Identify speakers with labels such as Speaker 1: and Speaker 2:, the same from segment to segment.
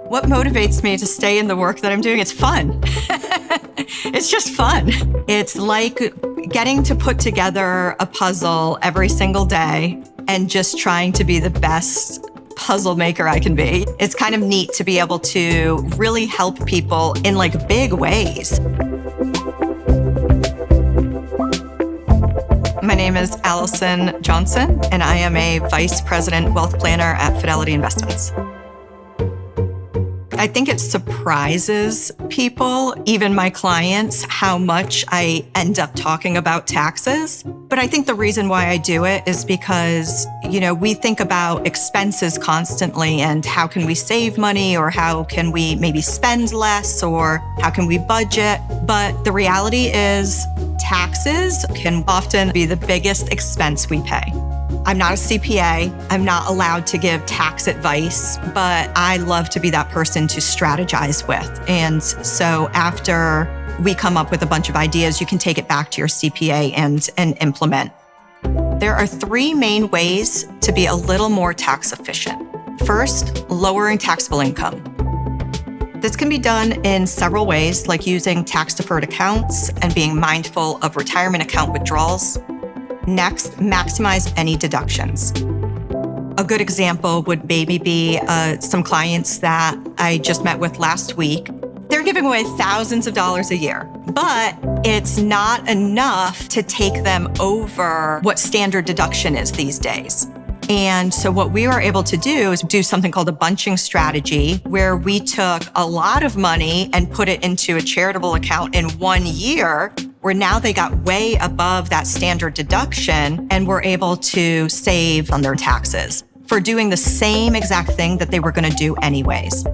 Speaker 1: What motivates me to stay in the work that I'm doing? It's fun. It's just fun. It's like getting to put together a puzzle every single day and just trying to be the best puzzle maker I can be. It's kind of neat to be able to really help people in like big ways. My name is Allison Johnson, and I am a Vice President Wealth Planner at Fidelity Investments. I think it surprises people, even my clients, how much I end up talking about taxes. But I think the reason why I do it is because, we think about expenses constantly and how can we save money, or how can we maybe spend less, or how can we budget? But the reality is taxes can often be the biggest expense we pay. I'm not a CPA. I'm not allowed to give tax advice, but I love to be that person to strategize with. And so after we come up with a bunch of ideas, you can take it back to your CPA and implement. There are three main ways to be a little more tax efficient. First, lowering taxable income. This can be done in several ways, like using tax-deferred accounts and being mindful of retirement account withdrawals. Next, maximize any deductions. A good example would maybe be some clients that I just met with last week. They're giving away thousands of dollars a year, but it's not enough to take them over what standard deduction is these days. And so what we were able to do is do something called a bunching strategy, where we took a lot of money and put it into a charitable account in 1 year, where now they got way above that standard deduction and were able to save on their taxes for doing the same exact thing that they were going to do anyways.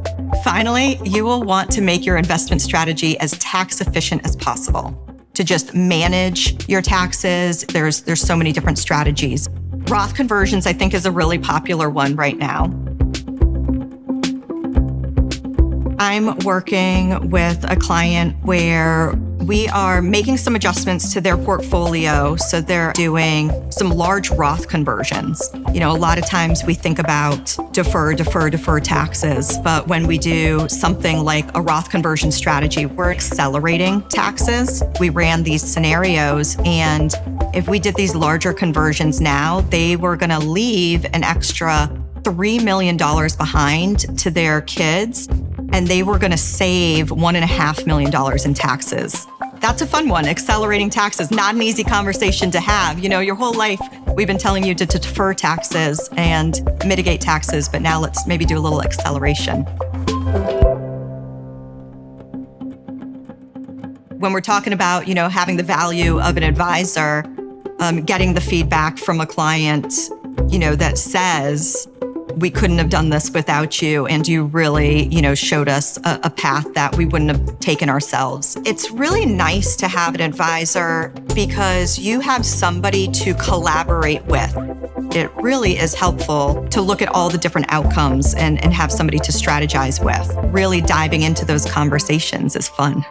Speaker 1: Finally, you will want to make your investment strategy as tax efficient as possible to just manage your taxes. There's so many different strategies. Roth conversions, I think, is a really popular one right now. I'm working with a client where we are making some adjustments to their portfolio. So they're doing some large Roth conversions. A lot of times we think about defer taxes. But when we do something like a Roth conversion strategy, we're accelerating taxes. We ran these scenarios, and if we did these larger conversions now, they were going to leave an extra $3 million behind to their kids, and they were going to save $1.5 million in taxes. That's a fun one. Accelerating taxes, not an easy conversation to have. Your whole life, we've been telling you to defer taxes and mitigate taxes, but now let's maybe do a little acceleration. When we're talking about, having the value of an advisor, getting the feedback from a client, that says, we couldn't have done this without you, and you really, showed us a path that we wouldn't have taken ourselves. It's really nice to have an advisor because you have somebody to collaborate with. It really is helpful to look at all the different outcomes and have somebody to strategize with. Really diving into those conversations is fun.